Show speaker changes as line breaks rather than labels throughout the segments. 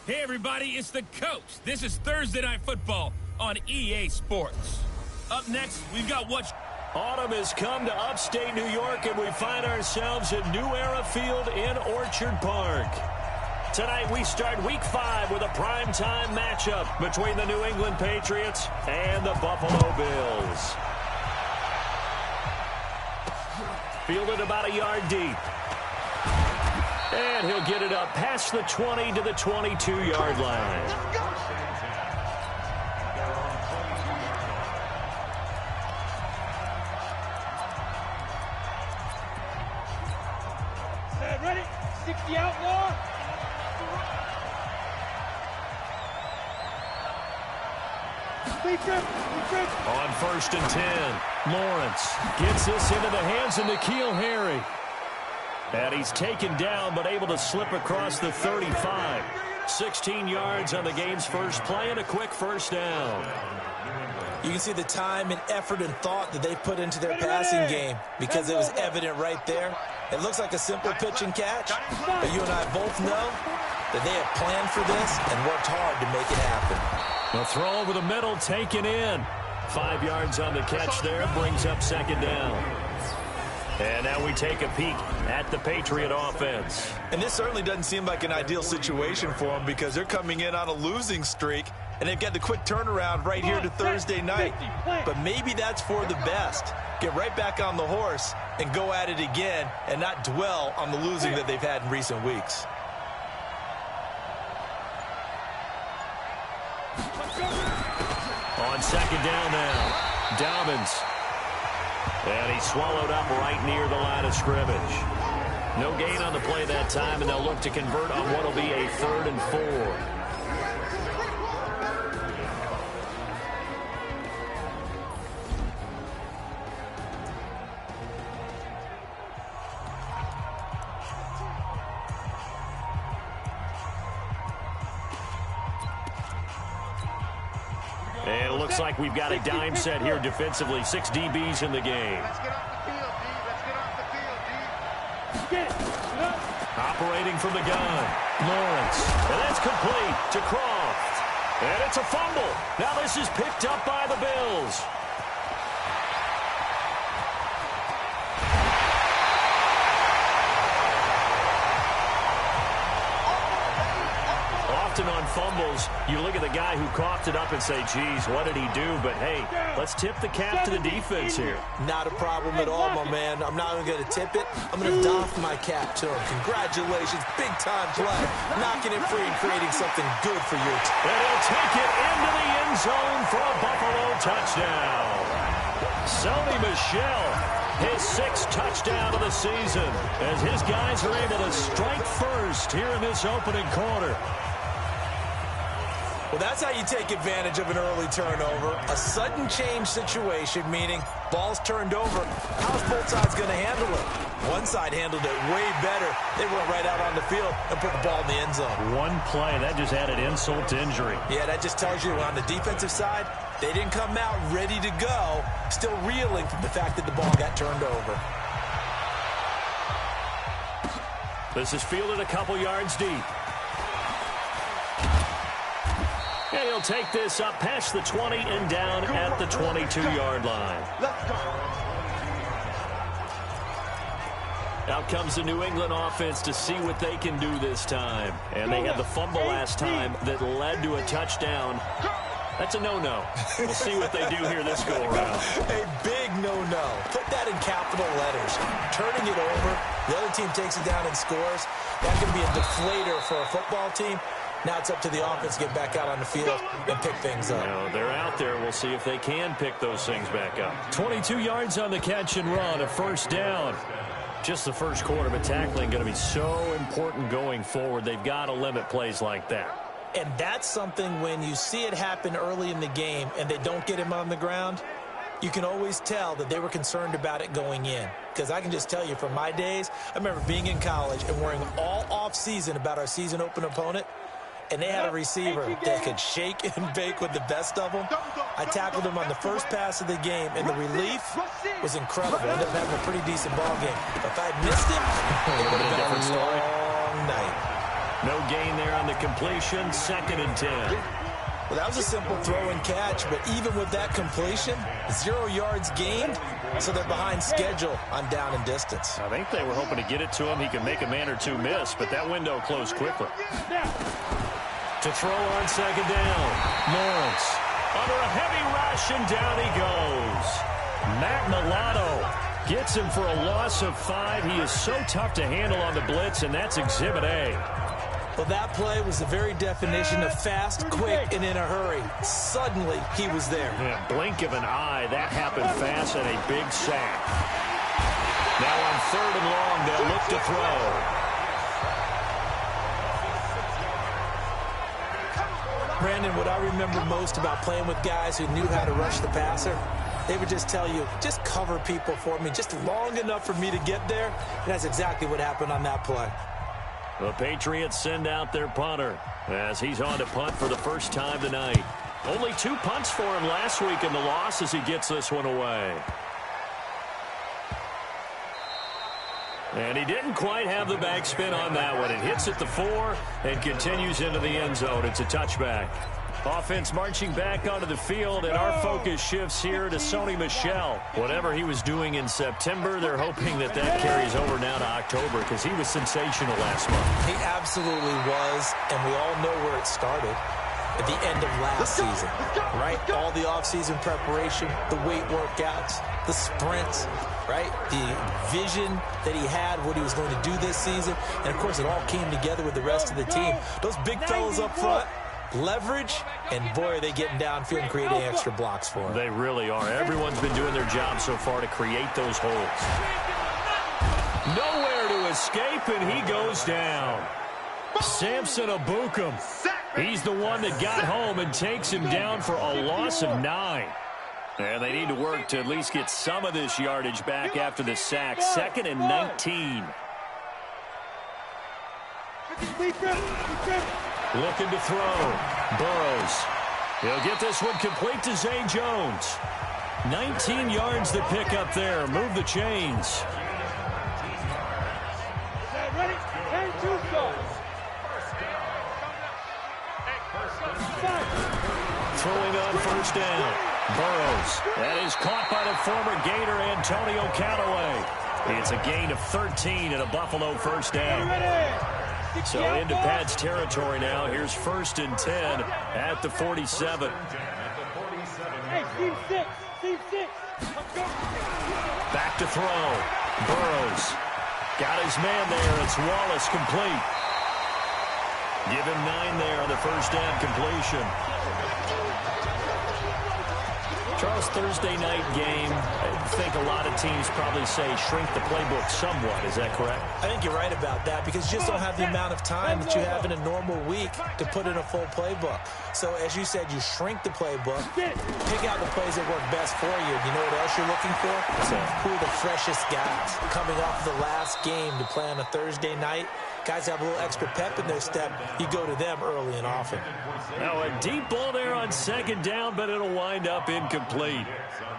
Hey everybody, it's the coach. This is Thursday Night Football on EA Sports. Up next, we've got what...
Autumn has come to upstate New York, and we find ourselves at New Era Field in Orchard Park. Tonight, we start Week 5 with a primetime matchup between the New England Patriots and the Buffalo Bills. Fielded about a yard deep. And he'll get it up past the 20 to the 22-yard line.
Ready? 60 outlaw.
On 1st and 10, Lawrence gets this into the hands of N'Keal Harry. And he's taken down, but able to slip across the 35. 16 yards on the game's first play and a quick first down.
You can see the time and effort and thought that they put into their passing game because it was evident right there. It looks like a simple pitch and catch, but you and I both know that they have planned for this and worked hard to make it happen.
The throw over the middle taken in. 5 yards on the catch there, brings up second down. And now we take a peek at the Patriot offense.
And this certainly doesn't seem like an ideal situation for them because they're coming in on a losing streak, and they've got the quick turnaround right here to Thursday night. But maybe that's for the best. Get right back on the horse and go at it again and not dwell on the losing that they've had in recent weeks.
On second down now, Dobbins. And he's swallowed up right near the line of scrimmage. No gain on the play that time, and they'll look to convert on what will be a 3rd and 4. And it looks like we've got a dime set here defensively. 6 DBs in the game.
Let's get off the field, D. Let's get off the field, D. Get it.
Operating from the gun. Lawrence. And that's complete to Croft. And it's a fumble. Now this is picked up by the Bills. Often on fumbles, you look at the guy who coughed it up and say, geez, what did he do? But, hey, let's tip the cap to the defense here.
Not a problem at all, my man. I'm not even going to tip it. I'm going to doff my cap to him. Congratulations. Big-time play. Knocking it free and creating something good for your team.
And he'll take it into the end zone for a Buffalo touchdown. Sony Michel, his 6th touchdown of the season, as his guys are able to strike first here in this opening quarter.
Well, that's how you take advantage of an early turnover. A sudden change situation, meaning ball's turned over. How's both sides going to handle it? One side handled it way better. They went right out on the field and put the ball in the end zone.
One play, that just added insult to injury.
Yeah, that just tells you on the defensive side, they didn't come out ready to go, still reeling from the fact that the ball got turned over.
This is fielded a couple yards deep. And he'll take this up past the 20 and down at the 22-yard line. Out comes the New England offense to see what they can do this time. And they had the fumble last time that led to a touchdown. That's a no-no. We'll see what they do here this go-around.
A big no-no. Put that in capital letters. Turning it over, the other team takes it down and scores. That can be a deflator for a football team. Now it's up to the offense to get back out on the field and pick things up.
No, they're out there. We'll see if they can pick those things back up. 22 yards on the catch and run, a first down. Just the first quarter, but tackling going to be so important going forward. They've got to limit plays like that.
And that's something when you see it happen early in the game and they don't get him on the ground, you can always tell that they were concerned about it going in. Because I can just tell you from my days, I remember being in college and worrying all off-season about our season open opponent. And they had a receiver that could shake and bake with the best of them. I tackled him on the first pass of the game, and the relief was incredible. Ended up having a pretty decent ball game. But if I had missed him, it would have been a long night.
No gain there on the completion. 2nd and 10.
Well, that was a simple throw and catch, but even with that completion, 0 yards gained, so they're behind schedule on down and distance.
I think they were hoping to get it to him. He could make a man or two miss, but that window closed quickly. To throw on 2nd down, Lawrence under a heavy rush, and down he goes. Matt Milano gets him for a loss of 5. He is so tough to handle on the blitz, and that's Exhibit A.
Well, that play was the very definition of fast, quick, and in a hurry. Suddenly, he was there.
Yeah, blink of an eye. That happened fast, and a big sack. Now on 3rd and long, they'll look to throw.
Brandon, what I remember most about playing with guys who knew how to rush the passer, they would just tell you, just cover people for me, just long enough for me to get there. And that's exactly what happened on that play.
The Patriots send out their punter as he's on to punt for the first time tonight. Only 2 punts for him last week in the loss as he gets this one away. And he didn't quite have the backspin on that one. It hits at the 4 and continues into the end zone. It's a touchback. Offense marching back onto the field, and our focus shifts here to Sony Michel. Whatever he was doing in September, they're hoping that that carries over now to October because he was sensational last month.
He absolutely was, and we all know where it started. At the end of last season, right? All the offseason preparation, the weight workouts, the sprints, right? The vision that he had, what he was going to do this season. And, of course, it all came together with the rest of the team. Those big fellas up front, leverage, and, boy, are they getting downfield and creating extra blocks for him.
They really are. Everyone's been doing their job so far to create those holes. Nowhere to escape, and he goes down. Samson Abukum. He's the one that got home and takes him down for a loss of 9. And they need to work to at least get some of this yardage back after the sack. 2nd and 19. Looking to throw. Burrows. He'll get this one complete to Zay Jones. 19 yards to pick up there. Move the chains.
Ready? 10-2 start.
Throwing on 1st down. Burrows. That is caught by the former Gator Antonio Callaway. It's a gain of 13 and a Buffalo 1st down. So into Pat's territory now. Here's 1st and 10 at the 47.
Hey, team 6. Team 6. Let's go.
Back to throw. Burrows. Got his man there. It's Wallace complete. Give him 9 there on the 1st down completion. Charles, Thursday night game, I think a lot of teams probably say shrink the playbook somewhat. Is that correct?
I think you're right about that because you just don't have the amount of time that you have in a normal week to put in a full playbook. So, as you said, you shrink the playbook, pick out the plays that work best for you. You know what else you're looking for? So, who are the freshest guys coming off the last game to play on a Thursday night? Guys have a little extra pep in their step. You go to them early and often.
Now, a deep ball there on 2nd down, but it'll wind up incomplete.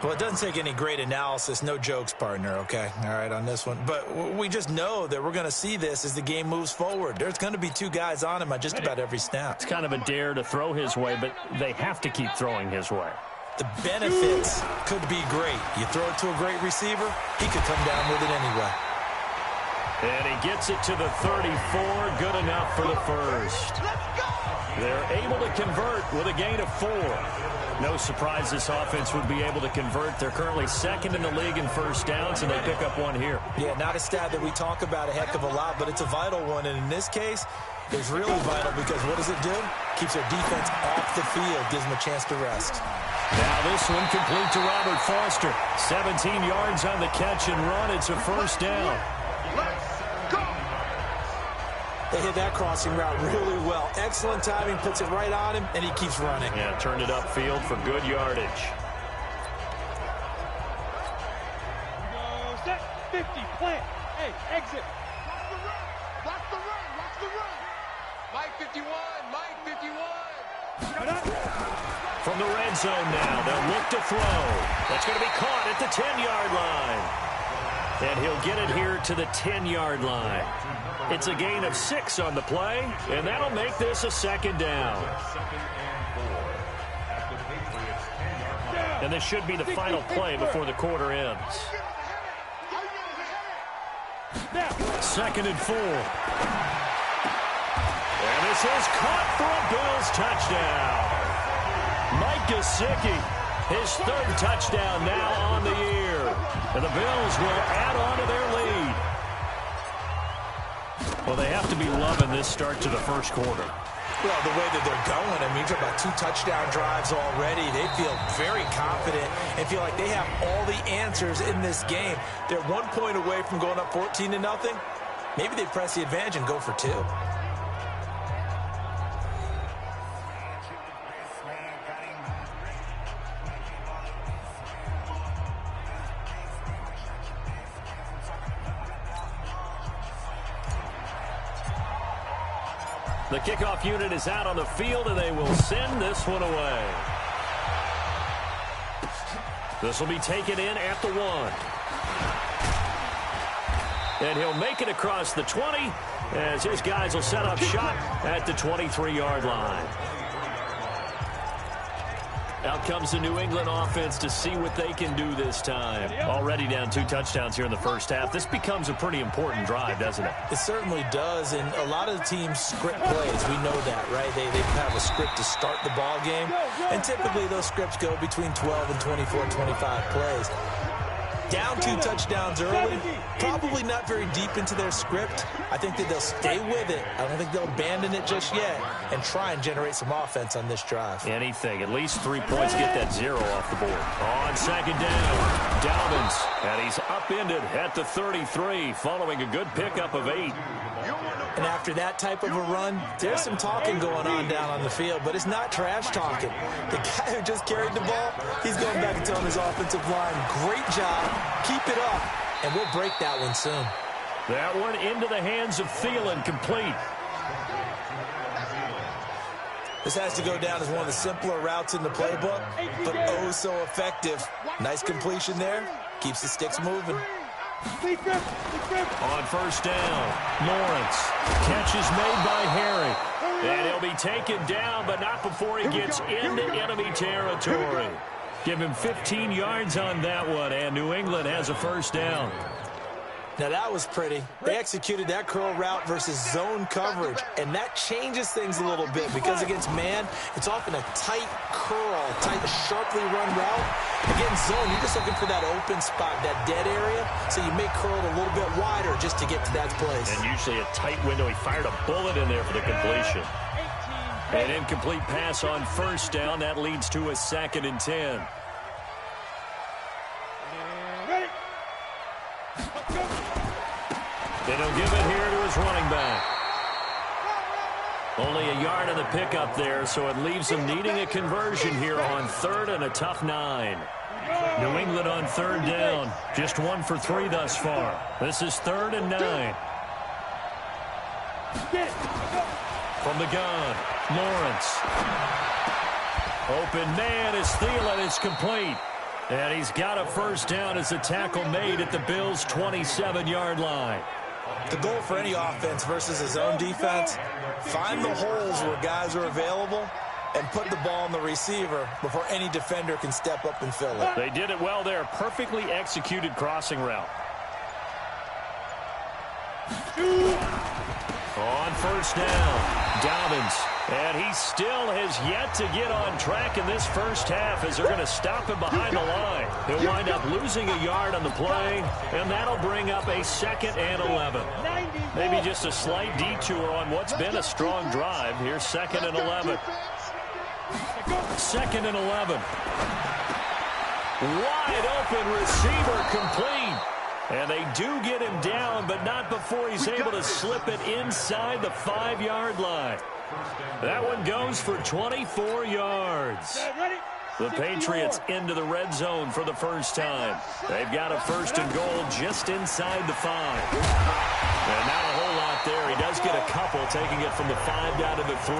Well, it doesn't take any great analysis. No jokes, partner, okay? All right, on this one. But we just know that we're going to see this as the game moves forward. There's going to be 2 guys on him on just about every snap.
It's kind of a dare to throw his way, but they have to keep throwing his way.
The benefits could be great. You throw it to a great receiver, he could come down with it anyway.
And he gets it to the 34. Good enough for the 1st. They're able to convert with a gain of 4. No surprise this offense would be able to convert. They're currently 2nd in the league in 1st downs, and they pick up 1 here.
Yeah, not a stat that we talk about a heck of a lot, but it's a vital one. And in this case, it's really vital because what does it do? Keeps their defense off the field, gives them a chance to rest.
Now this one complete to Robert Foster. 17 yards on the catch and run. It's a 1st down.
They hit that crossing route really well. Excellent timing, puts it right on him, and he keeps running.
Yeah, turned it upfield for good yardage.
Go set. 50. Plant. Hey, exit. Watch the run. Watch the run. Mike 51. Mike 51.
From the red zone now, they'll look to throw. That's going to be caught at the 10-yard line. And he'll get it here to the 10-yard line. It's a gain of 6 on the play, and that'll make this a second down. And this should be the final play before the quarter ends. Second and 4. And this is caught for a Bills touchdown. Mike Gesicki, his 3rd touchdown now on the year. And the Bills will add on to their lead. Well, they have to be loving this start to the first quarter.
Well, the way that they're going, I mean, you're talking about 2 touchdown drives already. They feel very confident and feel like they have all the answers in this game. They're 1 point away from going up 14-0. Maybe they press the advantage and go for 2.
The kickoff unit is out on the field, and they will send this one away. This will be taken in at the 1. And he'll make it across the 20 as his guys will set up shop at the 23-yard line. Out comes the New England offense to see what they can do this time. Already down 2 touchdowns here in the first half. This becomes a pretty important drive, doesn't it?
It certainly does, and a lot of the teams script plays. We know that, right? They have a script to start the ball game, and typically those scripts go between 12 and 24, 25 plays. Down 2 touchdowns early, probably not very deep into their script. I think that they'll stay with it. I don't think they'll abandon it just yet and try and generate some offense on this drive.
Anything, at least 3 points, get that 0 off the board. On second down, Dalvins, and he's upended at the 33 following a good pickup of 8.
And after that type of a run, there's some talking going on down on the field, but it's not trash talking. The guy who just carried the ball, he's going back and telling his offensive line, great job, keep it up, and we'll break that one soon.
That one into the hands of Thielen, complete.
This has to go down as one of the simpler routes in the playbook, but oh so effective. Nice completion there, keeps the sticks moving.
On first down, Lawrence. Catch is made by Harry. And he'll be taken down, but not before he gets into enemy territory. Give him 15 yards on that one, and New England has a first down.
Now that was pretty. They executed that curl route versus zone coverage, and that changes things a little bit because against man, it's often a tight curl, tight, sharply run route. Against zone, you're just looking for that open spot, that dead area, so you may curl it a little bit wider just to get to that place.
And usually a tight window. He fired a bullet in there for the completion. An incomplete pass on first down. That leads to a 2nd and 10. And he'll give it here to his running back. Only a yard of the pickup there, so it leaves them needing a conversion here on 3rd and a tough 9. New England on 3rd down. Just 1 for 3 thus far. This is 3rd and 9. From the gun, Lawrence. Open man is Thielen. It's complete. And he's got a first down as a tackle made at the Bills' 27-yard line.
The goal for any offense versus a zone defense, find the holes where guys are available and put the ball on the receiver before any defender can step up and fill it.
They did it well there. Perfectly executed crossing route. On first down, Dalvins. And he still has yet to get on track in this first half as they're going to stop him behind the line. He'll wind up losing a yard on the play, and that'll bring up a 2nd and 11. Maybe just a slight detour on what's been a strong drive. Here's 2nd and 11. 2nd and 11. Wide open receiver complete. And they do get him down, but not before he's able to slip it inside the 5-yard line. That one goes for 24 yards. The Patriots into the red zone for the first time. They've got a 1st and goal just inside the 5. And not a whole lot there. He does get a couple, taking it from the 5 down to the 3.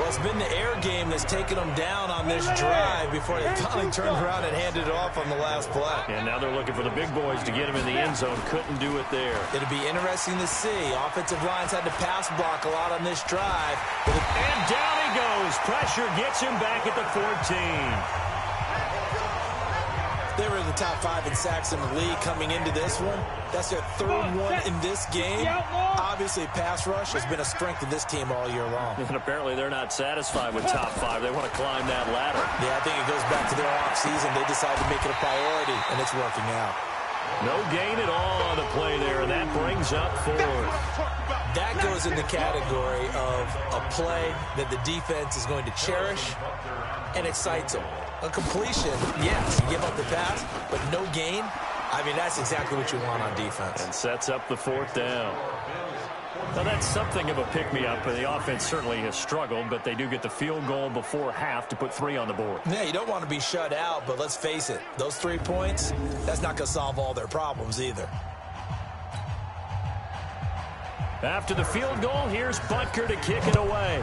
Well, it's been the air game that's taken them down on this drive before they finally turned around and handed it off on the last play.
And now they're looking for the big boys to get him in the end zone. Couldn't do it there.
It'll be interesting to see. Offensive lines had to pass block a lot on this drive.
And down he goes. Pressure gets him back at the 14.
They were in the top 5 in sacks in the league coming into this one. That's their third one in this game. Obviously, pass rush has been a strength of this team all year long.
And apparently they're not satisfied with top 5. They want to climb that ladder.
Yeah, I think it goes back to their offseason. They decided to make it a priority, and it's working out.
No gain at all on the play there, and that brings up 4.
That goes in the category of a play that the defense is going to cherish and excites them. A completion, yes, you give up the pass, but no gain. I mean, that's exactly what you want on defense.
And sets up the 4th down. Now, that's something of a pick-me-up. The offense certainly has struggled, but they do get the field goal before half to put 3 on the board.
Yeah, you don't want to be shut out, but let's face it, those 3 points, that's not going to solve all their problems either.
After the field goal, here's Butker to kick it away.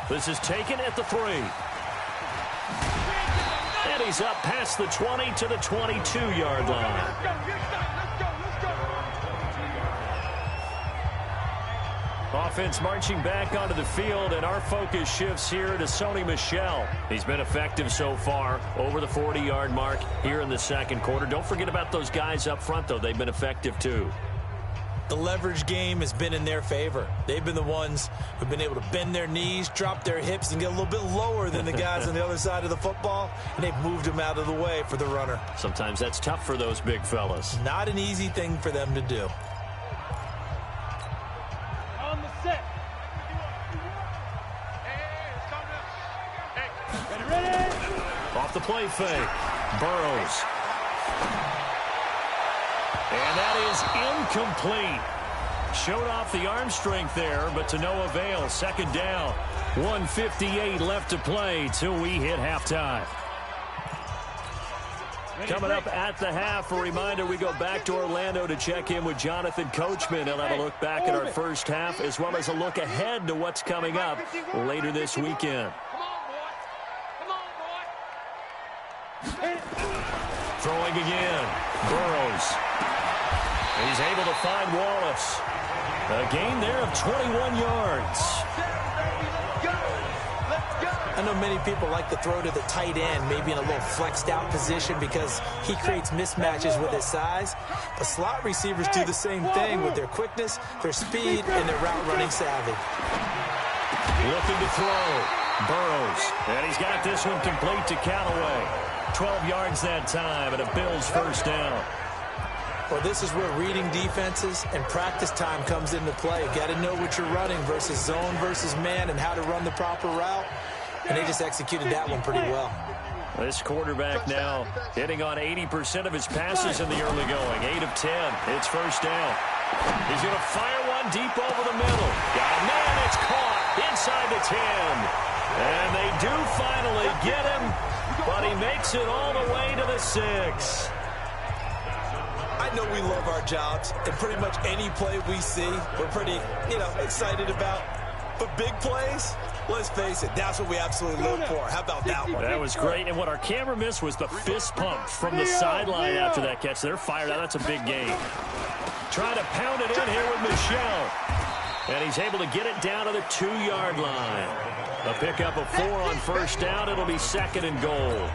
This is taken at the 3. And he's up past the 20 to the 22-yard line. Offense marching back onto the field, and our focus shifts here to Sony Michel. He's been effective so far, over the 40-yard mark here in the second quarter. Don't forget about those guys up front, though. They've been effective, too.
The leverage game has been in their favor. They've been the ones who've been able to bend their knees, drop their hips, and get a little bit lower than the guys on the other side of the football, and they've moved them out of the way for the runner.
Sometimes that's tough for those big fellas.
Not an easy thing for them to do.
On the set. Ready?
Off the play fake. Burrows. And that is incomplete. Showed off the arm strength there, but to no avail. Second down. 1:58 left to play till we hit halftime. Coming up at the half, a reminder, we go back to Orlando to check in with Jonathan Coachman. He'll have a look back at our first half, as well as a look ahead to what's coming up later this weekend. Throwing again. Burrows. He's able to find Wallace. A gain there of 21 yards.
I know many people like to throw to the tight end, maybe in a little flexed out position because he creates mismatches with his size. But slot receivers do the same thing with their quickness, their speed, and their route running savvy.
Looking to throw. Burrows. And he's got this one complete to Callaway. 12 yards that time, and a Bills first down.
Well, this is where reading defenses and practice time comes into play. Got to know what you're running versus zone versus man and how to run the proper route. And they just executed that one pretty well.
This quarterback now hitting on 80% of his passes in the early going. 8 of 10. It's first down. He's going to fire one deep over the middle. Got a man. It's caught inside the 10. And they do finally get him, but he makes it all the way to the 6.
I know we love our jobs, and pretty much any play we see, we're pretty, excited about. But big plays, let's face it, that's what we absolutely live for. How about that one?
That was great, and what our camera missed was the fist pump from the sideline after that catch. They're fired out. That's a big gain. Trying to pound it in here with Michel. And he's able to get it down to the 2-yard line. A pickup of 4 on first down. It'll be second and goal.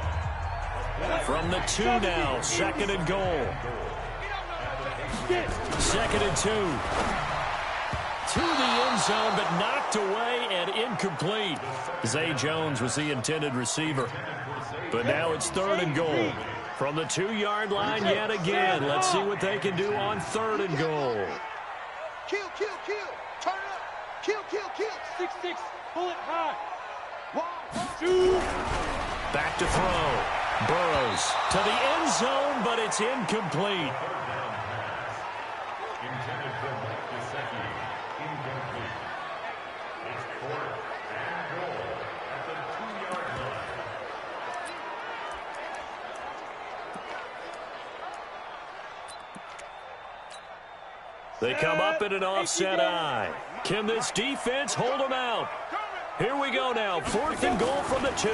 From the 2 now, second and goal. Second and 2. To the end zone, but knocked away and incomplete. Zay Jones was the intended receiver. But now it's third and goal. From the 2-yard line yet again. Let's see what they can do on third and goal.
Kill. Turn it up. Kill. 6-6. Pull it high. 1, 2.
Back to throw. Burrows to the end zone, but it's incomplete. They come up in an offset eye. Can this defense hold them out? Here we go now. 4th and goal from the 2.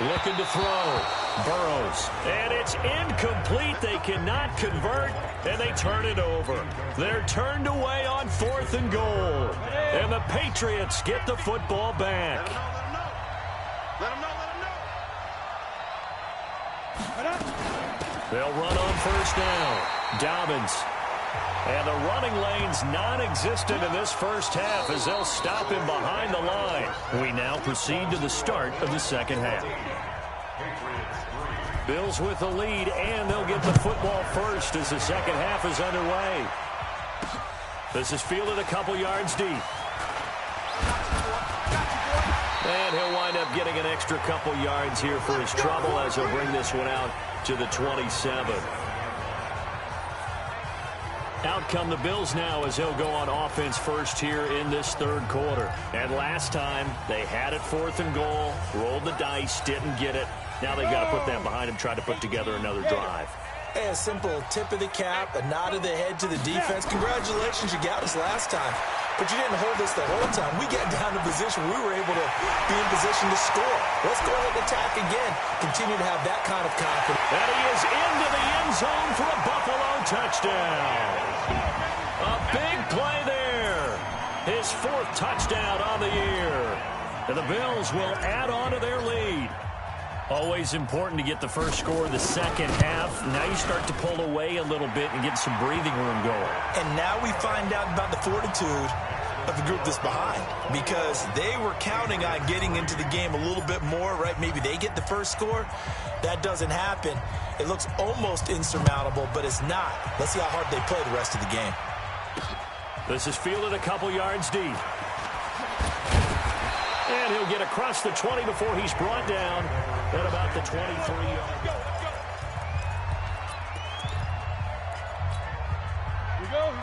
Looking to throw. Burrows. And it's incomplete. They cannot convert, and they turn it over. They're turned away on 4th and goal. And the Patriots get the football back.
Let them know.
They'll run on 1st down. Dobbins. And the running lane's non-existent in this first half as they'll stop him behind the line. We now proceed to the start of the second half. Bills with the lead, and they'll get the football first as the second half is underway. This is fielded a couple yards deep. And he'll wind up getting an extra couple yards here for his trouble as he'll bring this one out to the 27. Out come the Bills now as they'll go on offense first here in this third quarter. And last time, they had it 4th and goal, rolled the dice, didn't get it. Now they've got to put that behind them, try to put together another drive.
Hey, a simple tip of the cap, a nod of the head to the defense. Congratulations, you got us last time. But you didn't hold us the whole time. We got down to position. We were able to be in position to score. Let's go ahead and attack again. Continue to have that kind of confidence.
And he is into the end zone for a Buffalo touchdown. A big play there. His 4th touchdown on the year. And the Bills will add on to their lead. Always important to get the first score of the second half. Now you start to pull away a little bit and get some breathing room going.
And now we find out about the fortitude of the group that's behind, because they were counting on getting into the game a little bit more, right? Maybe they get the first score. That doesn't happen. It looks almost insurmountable, but it's not. Let's see how hard they play the rest of the game.
This is fielded a couple yards deep. And he'll get across the 20 before he's brought down at about the 23-yard line.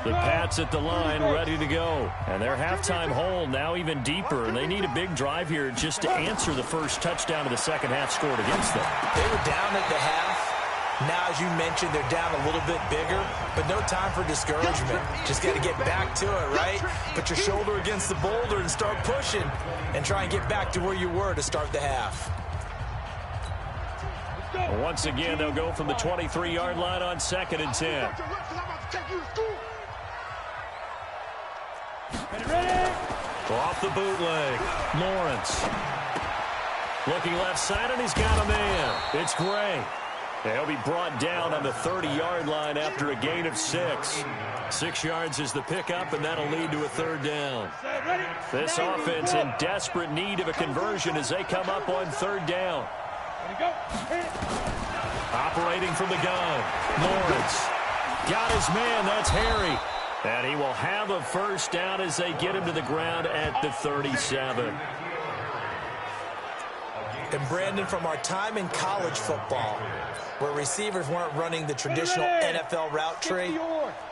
The Pats at the line, ready to go. And their halftime hole now even deeper. And they need a big drive here just to answer the first touchdown of the second half scored against them.
They were down at the half. Now, as you mentioned, they're down a little bit bigger, but no time for discouragement. Just got to get back to it, right? Put your shoulder against the boulder and start pushing and try and get back to where you were to start the half.
Once again, they'll go from the 23-yard line on 2nd and 10. Off the bootleg. Lawrence. Looking left side, and he's got a man. It's Gray. He'll be brought down on the 30-yard line after a gain of 6. 6 yards is the pickup, and that'll lead to a 3rd down. This offense in desperate need of a conversion as they come up on 3rd down. Operating from the gun. Lawrence. Got his man. That's Harry. And he will have a 1st down as they get him to the ground at the 37.
And Brandon, from our time in college football, where receivers weren't running the traditional NFL route tree,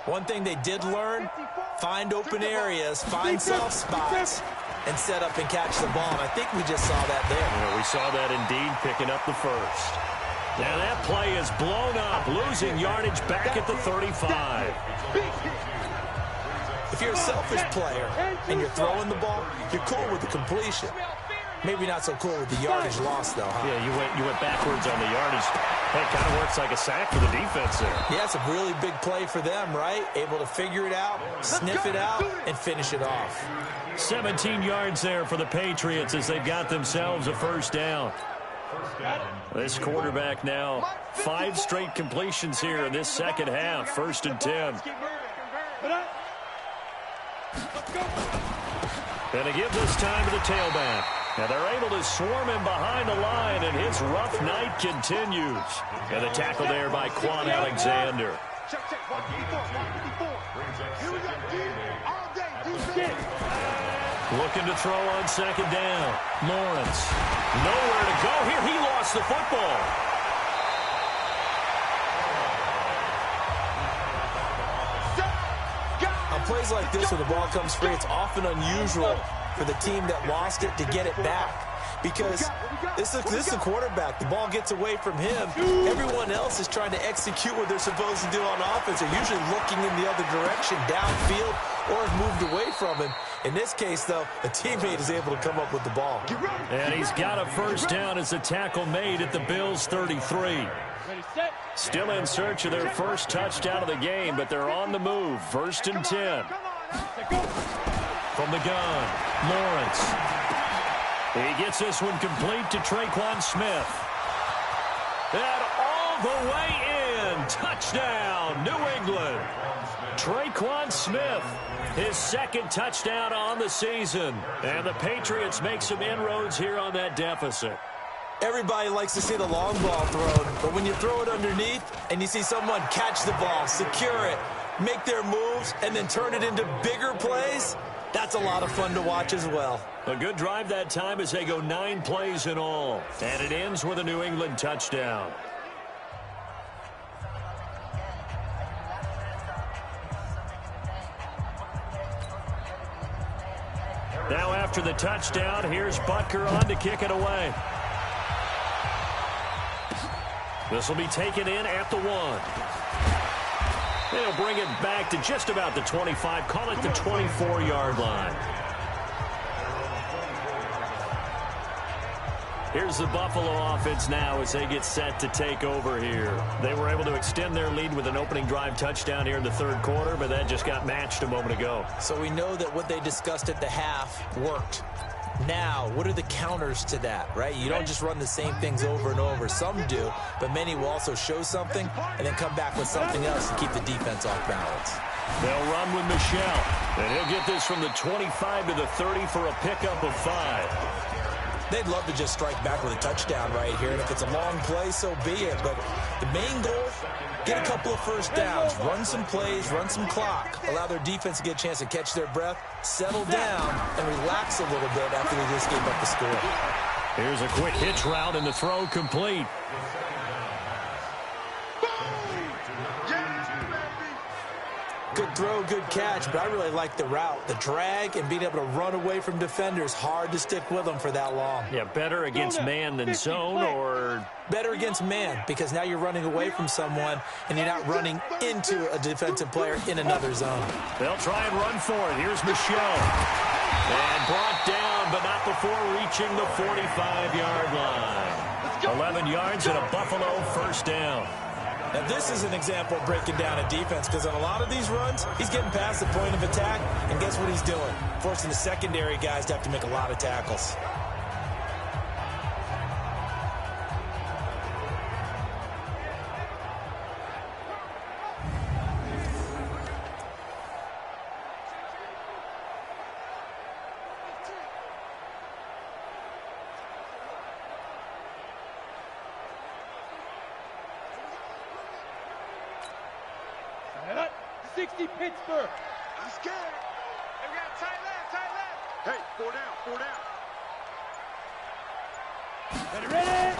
one thing they did learn, find open areas, find soft spots, and set up and catch the ball. And I think we just saw that there.
Yeah, we saw that indeed, picking up the 1st. Now that play is blown up, losing yardage back at the 35.
If you're a selfish player and you're throwing the ball, you're cool with the completion. Maybe not so cool with the yardage loss, though, huh?
Yeah, you went backwards on the yardage. That kind of works like a sack for the defense there.
Yeah, it's a really big play for them, right? Able to figure it out, sniff it out, and finish it off.
17 yards there for the Patriots as they've got themselves a 1st down. This quarterback now, 5 straight completions here in this second half. 1st and 10. And to give this time to the tailback. Now they're able to swarm him behind the line, and his rough night continues. And the tackle there by Quan Alexander. Looking to throw on 2nd down. Lawrence. Nowhere to go here. He lost the football.
On plays like this where the ball comes free, it's often unusual for the team that lost it to get it back. because this is a quarterback. The ball gets away from him. Everyone else is trying to execute what they're supposed to do on offense. They're usually looking in the other direction, downfield, or have moved away from him. In this case, though, a teammate is able to come up with the ball.
And he's got a first down as a tackle made at the Bills' 33. Still in search of their first touchdown of the game, but they're on the move. 1st and 10. From the gun, Lawrence. He gets this one complete to Traquan Smith. And all the way in. Touchdown, New England. Traquan Smith, his 2nd touchdown on the season. And the Patriots make some inroads here on that deficit.
Everybody likes to see the long ball thrown, but when you throw it underneath and you see someone catch the ball, secure it, make their moves, and then turn it into bigger plays, that's a lot of fun to watch as well.
A good drive that time as they go 9 plays in all. And it ends with a New England touchdown. Now after the touchdown, here's Butker on to kick it away. This will be taken in at the 1. They'll bring it back to just about the 25. Call it the 24-yard line. Here's the Buffalo offense now as they get set to take over here. They were able to extend their lead with an opening drive touchdown here in the 3rd quarter, but that just got matched a moment ago.
So we know that what they discussed at the half worked. Now, what are the counters to that, right? You don't just run the same things over and over. Some do, but many will also show something and then come back with something else to keep the defense off balance.
They'll run with Michel, and he'll get this from the 25 to the 30 for a pickup of 5.
They'd love to just strike back with a touchdown right here, and if it's a long play, so be it. But the main goal, get a couple of first downs, run some plays, run some clock, allow their defense to get a chance to catch their breath, settle down, and relax a little bit after they just gave up the score.
Here's a quick hitch route, and the throw complete.
Good throw, good catch, but I really like the route. The drag and being able to run away from defenders, hard to stick with them for that long.
Yeah, better against man than zone, or?
Better against man, because now you're running away from someone and you're not running into a defensive player in another zone.
They'll try and run for it. Here's Michel. And brought down, but not before reaching the 45-yard line. 11 yards and a Buffalo first down.
Now, this is an example of breaking down a defense, because on a lot of these runs, he's getting past the point of attack, and guess what he's doing? Forcing the secondary guys to have to make a lot of tackles.
Pittsburgh. I'm scared. Hey, we got a tight left. Hey, 4 down. Ready.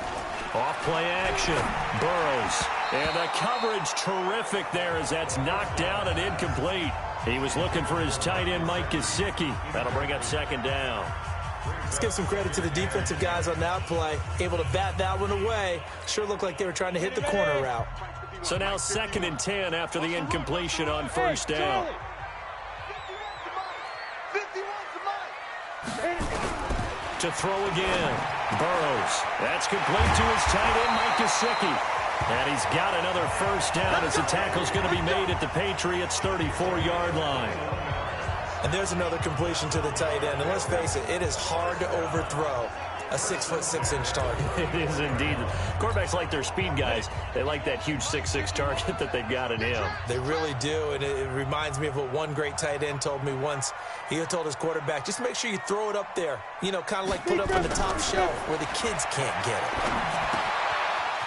Off play action. Burrows. And the coverage terrific there as that's knocked down and incomplete. He was looking for his tight end, Mike Gesicki. That'll bring up 2nd down.
Let's give some credit to the defensive guys on that play. Able to bat that one away. Sure looked like they were trying to hit the corner route.
So now 2nd and 10 after the incompletion on first down. To throw again. Burrows. That's complete to his tight end, Mike Gesicki. And he's got another first down as the tackle's going to be made at the Patriots' 34-yard line.
And there's another completion to the tight end. And let's face it, it is hard to overthrow a 6'6" target.
It is indeed. Quarterbacks like their speed guys. They like that huge 6'6" target that they've got in him.
They really do, and it reminds me of what one great tight end told me once. He told his quarterback, just make sure you throw it up there. You know, kind of like put it up on the top shelf where the kids can't get it.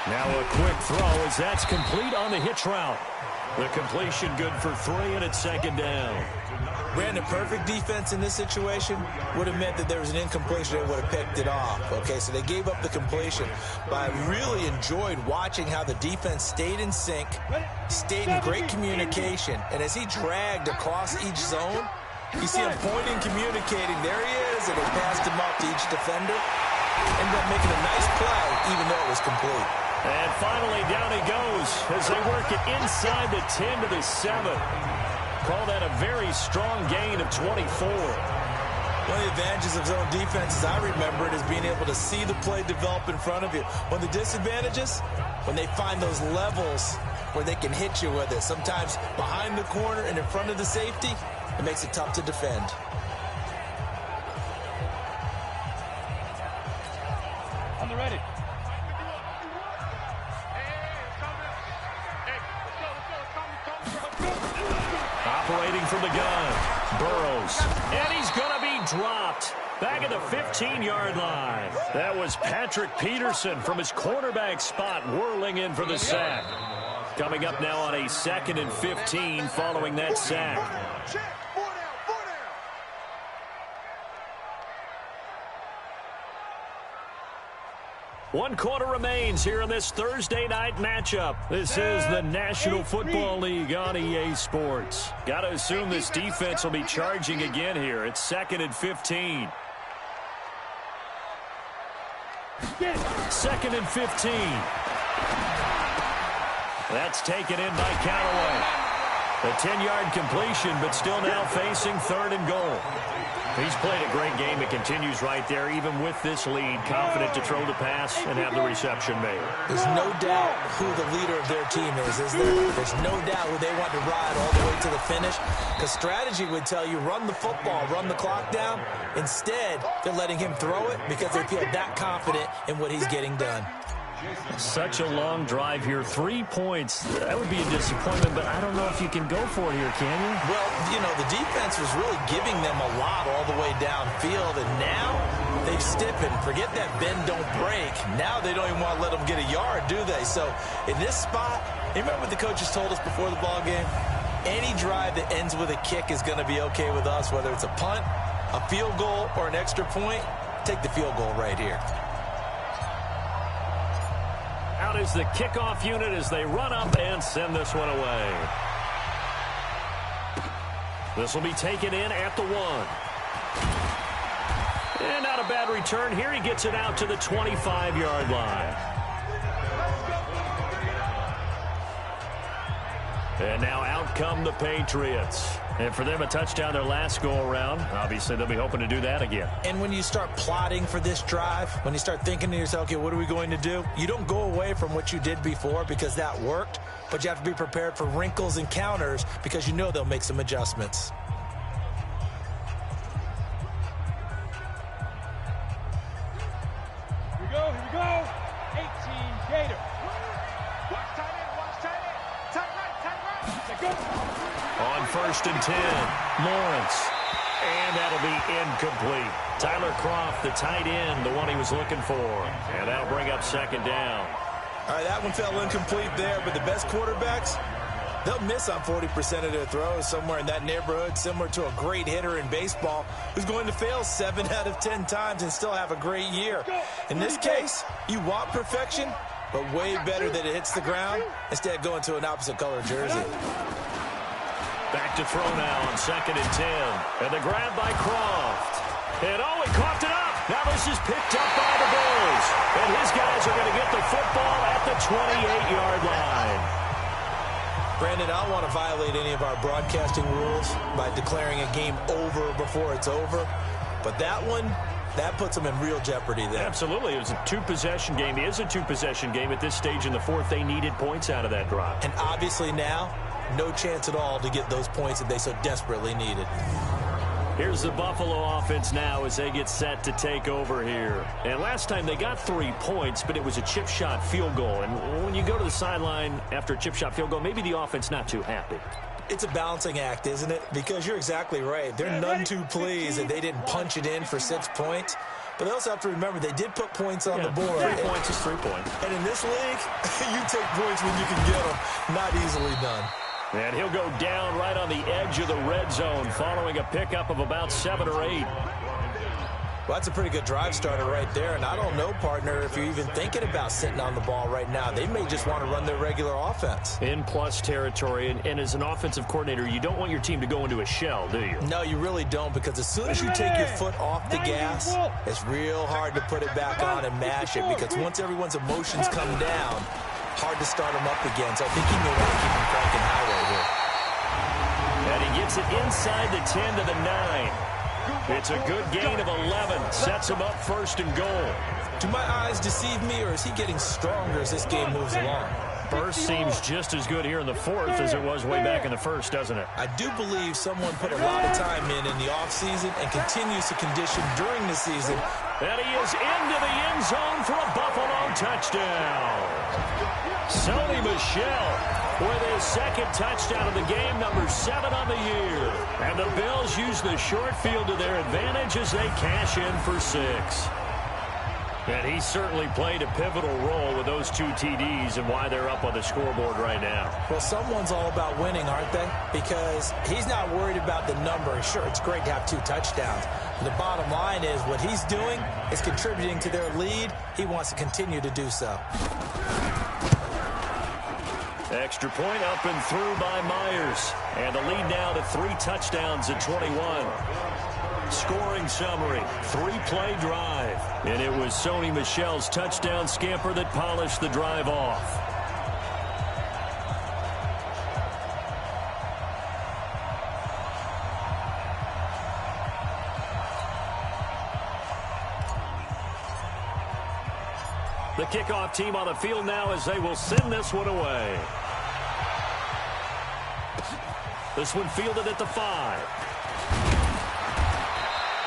Now a quick throw as that's complete on the hitch route. The completion good for 3, and it's 2nd down.
Brandon, perfect defense in this situation would have meant that there was an incompletion. They would have picked it off. Okay, so they gave up the completion. But I really enjoyed watching how the defense stayed in sync, stayed in great communication. And as he dragged across each zone, you see him pointing, communicating. There he is, and they passed him off to each defender. Ended up making a nice play, even though it was complete.
And finally, down he goes as they work it inside the 10 to the 7. Call that a very strong gain of 24.
One of the advantages of zone defense, as I remember it, is being able to see the play develop in front of you. One of the disadvantages, when they find those levels where they can hit you with it, sometimes behind the corner and in front of the safety, it makes it tough to defend.
On the ready.
Operating from the gun, Burrows, and he's going to be dropped back at the 15-yard line. That was Patrick Peterson from his quarterback spot whirling in for the sack. Coming up now on a 2nd and 15 following that sack. One quarter remains here in this Thursday night matchup. This is the National Football League on EA Sports. Got to assume this defense will be charging again here. It's 2nd and 15. 2nd and 15. That's taken in by Callaway. A 10-yard completion, but still now facing 3rd and goal. He's played a great game. It continues right there, even with this lead, confident to throw the pass and have the reception made.
There's no doubt who the leader of their team is there? There's no doubt who they want to ride all the way to the finish. Because strategy would tell you, run the football, run the clock down. Instead, they're letting him throw it because they feel that confident in what he's getting done.
Such a long drive here. 3 points. That would be a disappointment, but I don't know if you can go for it here, can you?
Well, you know, the defense was really giving them a lot all the way downfield, and now they've stiffened. Forget that bend, don't break. Now they don't even want to let them get a yard, do they? So in this spot, you remember what the coaches told us before the ball game? Any drive that ends with a kick is going to be okay with us, whether it's a punt, a field goal, or an extra point. Take the field goal right here.
Out is the kickoff unit as they run up and send this one away. This will be taken in at the 1. And not a bad return here. He gets it out to the 25-yard line. And now out come the Patriots. And for them, a touchdown their last go-around. Obviously, they'll be hoping to do that again.
And when you start plotting for this drive, when you start thinking to yourself, okay, what are we going to do? You don't go away from what you did before because that worked, but you have to be prepared for wrinkles and counters because you know they'll make some adjustments.
Here we go. 18 Gator. Watch tight end. Tight right.
On 1st and 10, Lawrence. And that'll be incomplete. Tyler Kroft, the tight end, the one he was looking for. And that'll bring up 2nd down.
All right, that one fell incomplete there, but the best quarterbacks, they'll miss on 40% of their throws, somewhere in that neighborhood, similar to a great hitter in baseball who's going to fail 7 out of 10 times and still have a great year. In this case, you want perfection, but way better that it hits the ground instead of going to an opposite color jersey.
Back to throw now on 2nd and 10. And the grab by Kroft. And oh, he coughed it up. Now this is picked up by the Bills. And his guys are going to get the football at the 28-yard line.
Brandon, I don't want to violate any of our broadcasting rules by declaring a game over before it's over. But that one, that puts them in real jeopardy there.
Absolutely. It was a 2-possession game. It is a 2-possession game at this stage in the 4th. They needed points out of that drive.
And obviously now, no chance at all to get those points that they so desperately needed.
Here's the Buffalo offense now as they get set to take over here. And last time they got 3 points, but it was a chip shot field goal. And when you go to the sideline after a chip shot field goal, maybe the offense not too happy.
It's a balancing act, isn't it? Because you're exactly right. They're none too pleased that they didn't punch it in for 6 points. But they also have to remember they did put points on the board.
3 points is 3 points.
And in this league, you take points when you can get them. Not easily done.
And he'll go down right on the edge of the red zone following a pickup of about 7 or 8.
Well, that's a pretty good drive starter right there, and I don't know, partner, if you're even thinking about sitting on the ball right now. They may just want to run their regular offense.
In plus territory, and as an offensive coordinator, you don't want your team to go into a shell, do you?
No, you really don't, because as soon as you take your foot off the gas, it's real hard to put it back on and mash it, because once everyone's emotions come down, hard to start them up again. So I think you may want to keep them cranking high right here.
And he gets it inside the 10 to the 9. It's a good gain of 11. Sets him up first and goal.
Do my eyes deceive me, or is he getting stronger as this game moves along?
First seems just as good here in the fourth as it was way back in the first, doesn't it?
I do believe someone put a lot of time in the offseason and continues to condition during the season.
And he is into the end zone for a Buffalo touchdown. Sony Michel with his second touchdown of the game, number 7 on the year. And the Bills use the short field to their advantage as they cash in for 6. And he certainly played a pivotal role with those 2 TDs and why they're up on the scoreboard right now.
Well, someone's all about winning, aren't they? Because he's not worried about the number. Sure, it's great to have 2 touchdowns. But the bottom line is what he's doing is contributing to their lead. He wants to continue to do so.
Extra point up and through by Myers. And the lead now to 3 touchdowns at 21. Scoring summary, 3-play drive. And it was Sony Michel's touchdown scamper that polished the drive off. The kickoff team on the field now as they will send this one away. This one fielded at the 5.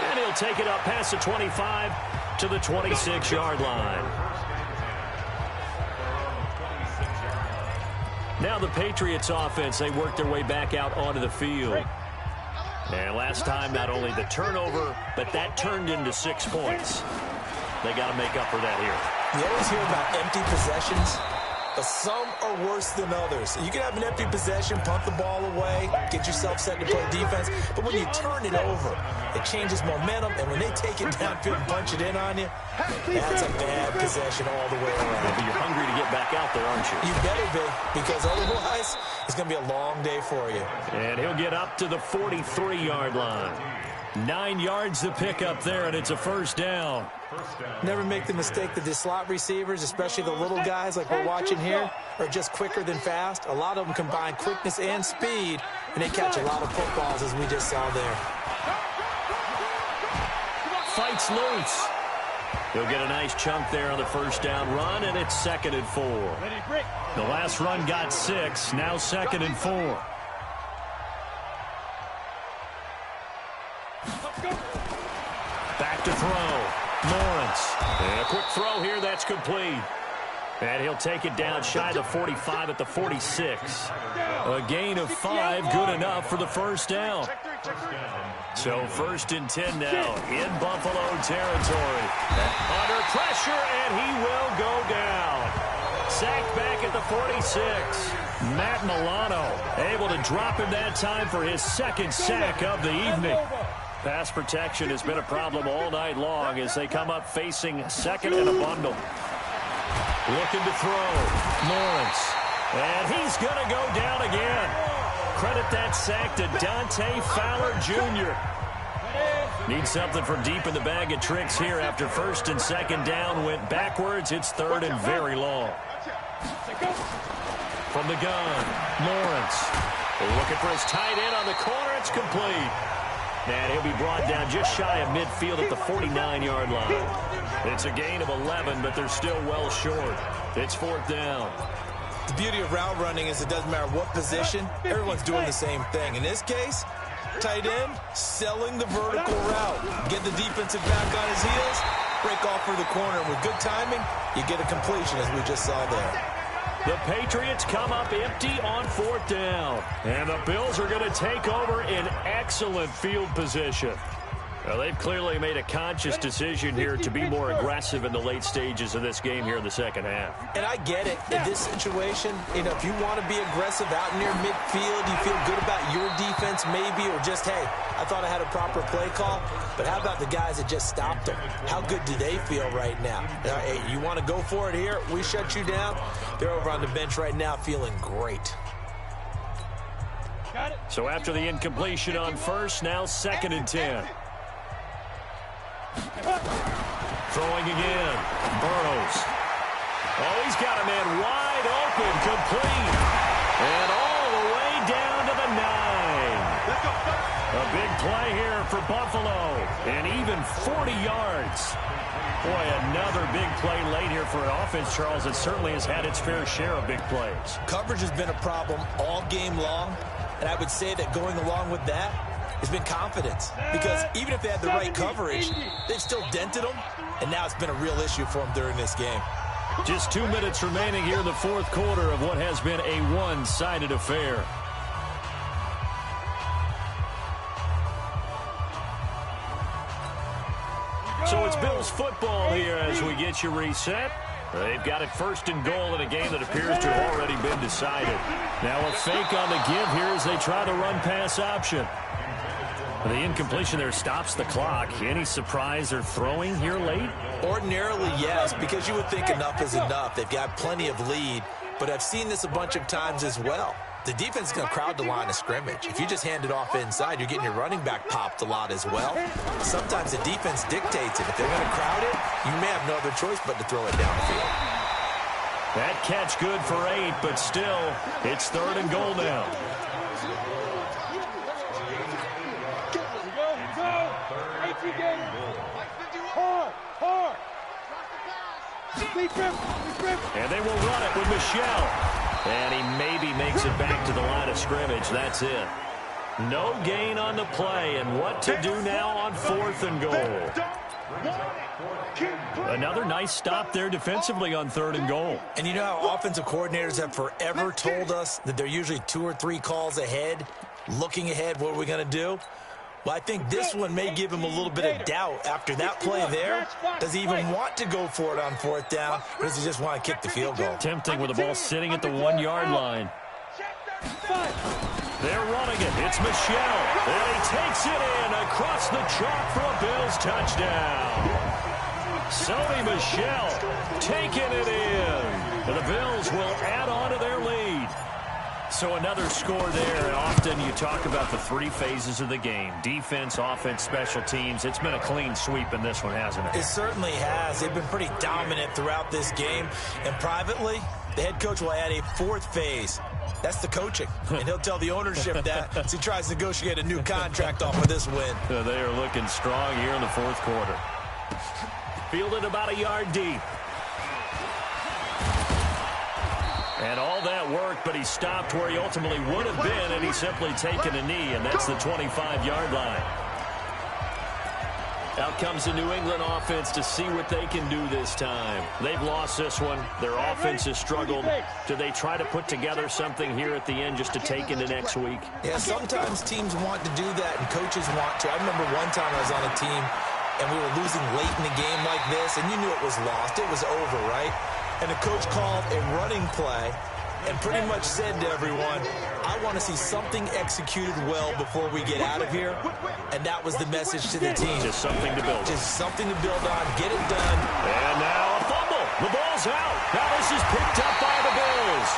And he'll take it up past the 25 to the 26-yard line. Now the Patriots offense, they work their way back out onto the field. And last time, not only the turnover, but that turned into 6 points. They got to make up for that here.
You always hear about empty possessions, but some are worse than others. You can have an empty possession, punt the ball away, get yourself set to play defense, but when you turn it over, it changes momentum, and when they take it downfield and punch it in on you, that's a bad possession all the way around.
But you're hungry to get back out there, aren't you?
You better be, because otherwise, it's going to be a long day for you.
And he'll get up to the 43-yard line. 9 yards to pick up there, and it's a first down.
Never make the mistake that the slot receivers, especially the little guys like we're watching here, are just quicker than fast. A lot of them combine quickness and speed, and they catch a lot of footballs, as we just saw there.
Fights loose. He'll get a nice chunk there on the first down run, and it's 2nd and 4. The last run got 6, now 2nd and 4. Back to throw. Lawrence. And a quick throw here. That's complete. And he'll take it down shy of the 45 at the 46. A gain of 5, good enough for the first down. So 1st and 10 now in Buffalo territory. Under pressure, and he will go down. Sacked back at the 46. Matt Milano able to drop him that time for his 2nd sack of the evening. Pass protection has been a problem all night long as they come up facing 2nd and a bundle. Looking to throw. Lawrence. And he's going to go down again. Credit that sack to Dante Fowler Jr. Need something from deep in the bag of tricks here after 1st and 2nd down. Went backwards. It's 3rd and very long. From the gun, Lawrence. Looking for his tight end on the corner. It's complete. And he'll be brought down just shy of midfield at the 49-yard line. It's a gain of 11, but they're still well short. It's 4th down.
The beauty of route running is it doesn't matter what position, everyone's doing the same thing. In this case, tight end, selling the vertical route. Get the defensive back on his heels, break off for the corner. And with good timing, you get a completion, as we just saw there.
The Patriots come up empty on 4th down. And the Bills are going to take over in excellent field position. Well, they've clearly made a conscious decision here to be more aggressive in the late stages of this game here in the second half.
And I get it. In this situation, you know, if you want to be aggressive out near midfield, you feel good about your defense maybe, or just, hey, I thought I had a proper play call. But how about the guys that just stopped them? How good do they feel right now? Hey, you want to go for it here? We shut you down. They're over on the bench right now feeling great.
So after the incompletion on first, now 2nd and 10. Throwing again. Burrows. Oh, he's got a man wide open, complete. And all the way down to the 9. A big play here for Buffalo. And even 40 yards. Boy, another big play late here for an offense, Charles, that certainly has had its fair share of big plays.
Coverage has been a problem all game long. And I would say that going along with that has been confidence. Because even if they had the right coverage, they've still dented them. And now it's been a real issue for them during this game.
Just 2 minutes remaining here in the fourth quarter of what has been a one-sided affair. So it's Bills football here as we get you reset. They've got it 1st and goal in a game that appears to have already been decided. Now a fake on the give here as they try the run-pass option. The incompletion there stops the clock. Any surprise they're throwing here late?
Ordinarily, yes, because you would think enough is enough. They've got plenty of lead, but I've seen this a bunch of times as well. The defense is going to crowd the line of scrimmage. If you just hand it off inside, you're getting your running back popped a lot as well. Sometimes the defense dictates it. If they're going to crowd it, you may have no other choice but to throw it downfield.
That catch good for 8, but still, it's 3rd and goal now. And they will run it with Michelle. And he maybe makes it back to the line of scrimmage. That's it. No gain on the play. And what to do now on 4th and goal? Another nice stop there defensively on 3rd and goal.
And you know how offensive coordinators have forever told us that they're usually 2 or 3 calls ahead, looking ahead, what are we going to do? Well, I think this one may give him a little bit of doubt after that play there. Does he even want to go for it on 4th down, or does he just want to kick the field goal?
Tempting with the ball sitting at the 1-yard line. They're running it. It's Michelle. And he takes it in across the chalk for a Bills touchdown. Sony Michel taking it in. And the Bills will add on to their lead. So another score there, and often you talk about the 3 phases of the game. Defense, offense, special teams. It's been a clean sweep in this one, hasn't it?
It certainly has. They've been pretty dominant throughout this game. And privately, the head coach will add a 4th phase. That's the coaching. And he'll tell the ownership that as he tries to negotiate a new contract off of this win.
They are looking strong here in the 4th quarter. Fielded about a yard deep. And all that worked, but he stopped where he ultimately would have been, and he's simply taken a knee, and that's the 25-yard line. Out comes the New England offense to see what they can do this time. They've lost this one. Their offense has struggled. Do they try to put together something here at the end just to take into next week?
Yeah, sometimes teams want to do that, and coaches want to. I remember one time I was on a team, and we were losing late in the game like this, and you knew it was lost. It was over, right? And the coach called a running play and pretty much said to everyone, I want to see something executed well before we get out of here. And that was the message to the team.
Just something to build on.
Just something to build on. Get it done.
And now a fumble. The ball's out. Now this is picked up by the Bills.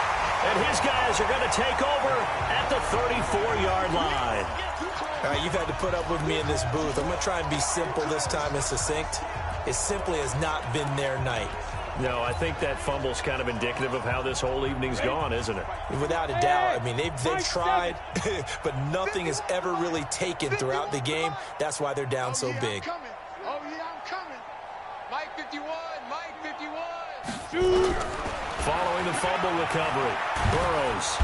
And his guys are going to take over at the 34-yard line.
All right, you've had to put up with me in this booth. I'm going to try and be simple this time and succinct. It simply has not been their night.
No, I think that fumble's kind of indicative of how this whole evening's gone, isn't it?
Without a doubt. I mean, they've tried, but nothing has ever really taken throughout the game. That's why they're down so big.
Oh, yeah, I'm coming. Mike 51, Mike 51. Shoot.
Following the fumble recovery, Burrows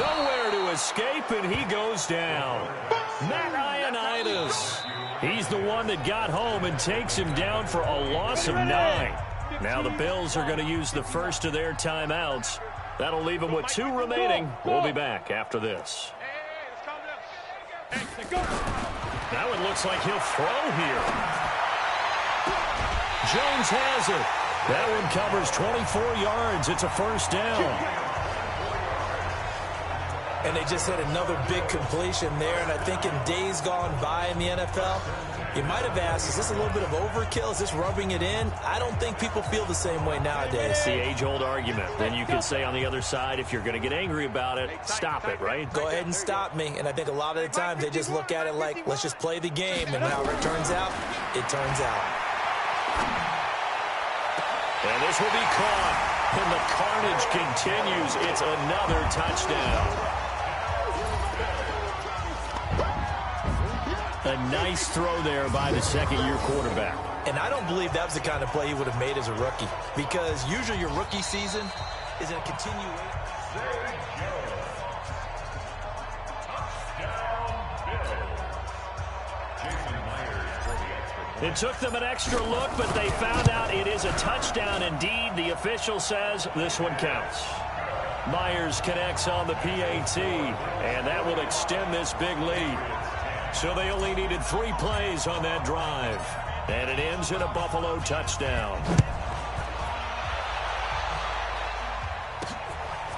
nowhere to escape, and he goes down. Matt Ioannidis. He's the one that got home and takes him down for a loss of 9. Now the Bills are going to use the first of their timeouts. That'll leave them with 2 remaining. We'll be back after this.
Hey, let's calm down. Hey, go.
Now it looks like he'll throw here. Jones has it. That one covers 24 yards. It's a first down.
And they just had another big completion there. And I think in days gone by in the NFL, you might have asked, is this a little bit of overkill? Is this rubbing it in? I don't think people feel the same way nowadays.
The age-old argument. Then you could say on the other side, if you're going to get angry about it, stop it, right?
Go ahead and stop me. And I think a lot of the times they just look at it like, let's just play the game. And however it turns out, it turns out.
And this will be caught. And the carnage continues. It's another touchdown. A nice throw there by the second-year quarterback.
And I don't believe that was the kind of play he would have made as a rookie, because usually your rookie season is a continuation.
It took them an extra look, but they found out it is a touchdown indeed. The official says this one counts. Myers connects on the PAT, and that will extend this big lead. So they only needed 3 plays on that drive. And it ends in a Buffalo touchdown.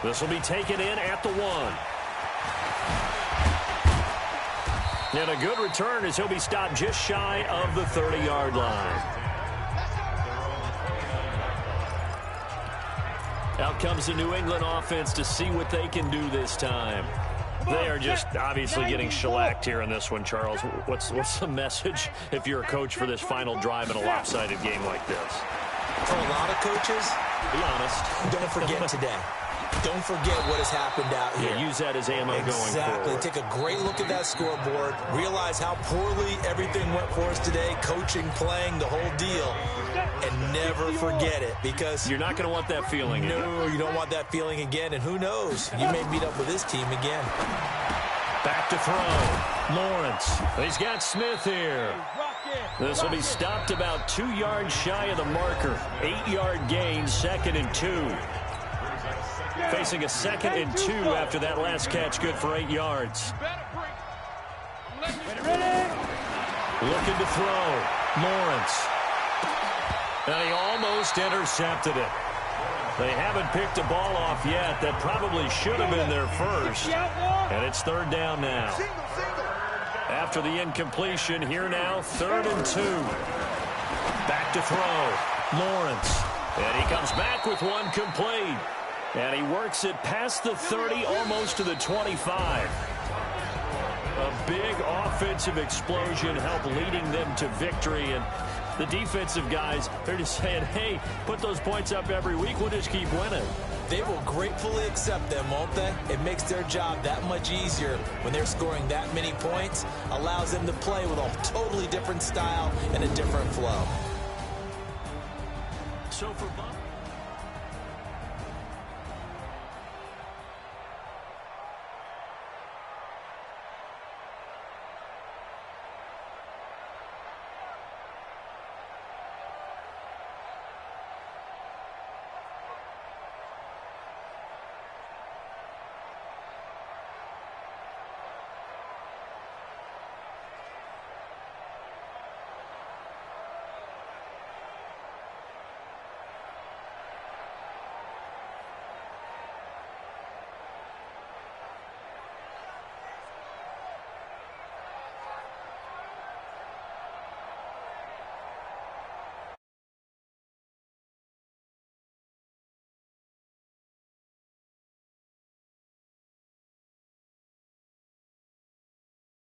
This will be taken in at the 1. And a good return as he'll be stopped just shy of the 30-yard line. Out comes the New England offense to see what they can do this time. They are just obviously getting shellacked here in this one, Charles. What's the message if you're a coach for this final drive in a lopsided game like this?
For a lot of coaches,
be honest,
don't forget today. Don't forget what has happened out here.
Yeah, use that as ammo going forward.
Exactly. Take a great look at that scoreboard. Realize how poorly everything went for us today. Coaching, playing, the whole deal. And never forget it, because
you're not going to want that feeling again.
No, you don't want that feeling again. And who knows? You may meet up with this team again.
Back to throw. Lawrence. He's got Smith here. This will be stopped about 2 yards shy of the marker. 8-yard gain, 2nd and 2. Facing a 2nd and 2 after that last catch, good for 8 yards. Looking to throw. Lawrence. And he almost intercepted it. They haven't picked a ball off yet. That probably should have been their first. And it's 3rd down now. After the incompletion, here now, 3rd and 2. Back to throw. Lawrence. And he comes back with one complete. And he works it past the 30, almost to the 25. A big offensive explosion helped leading them to victory. And the defensive guys, they're just saying, hey, put those points up every week. We'll just keep winning.
They will gratefully accept them, won't they? It makes their job that much easier when they're scoring that many points. Allows them to play with a totally different style and a different flow.
So for Buffalo.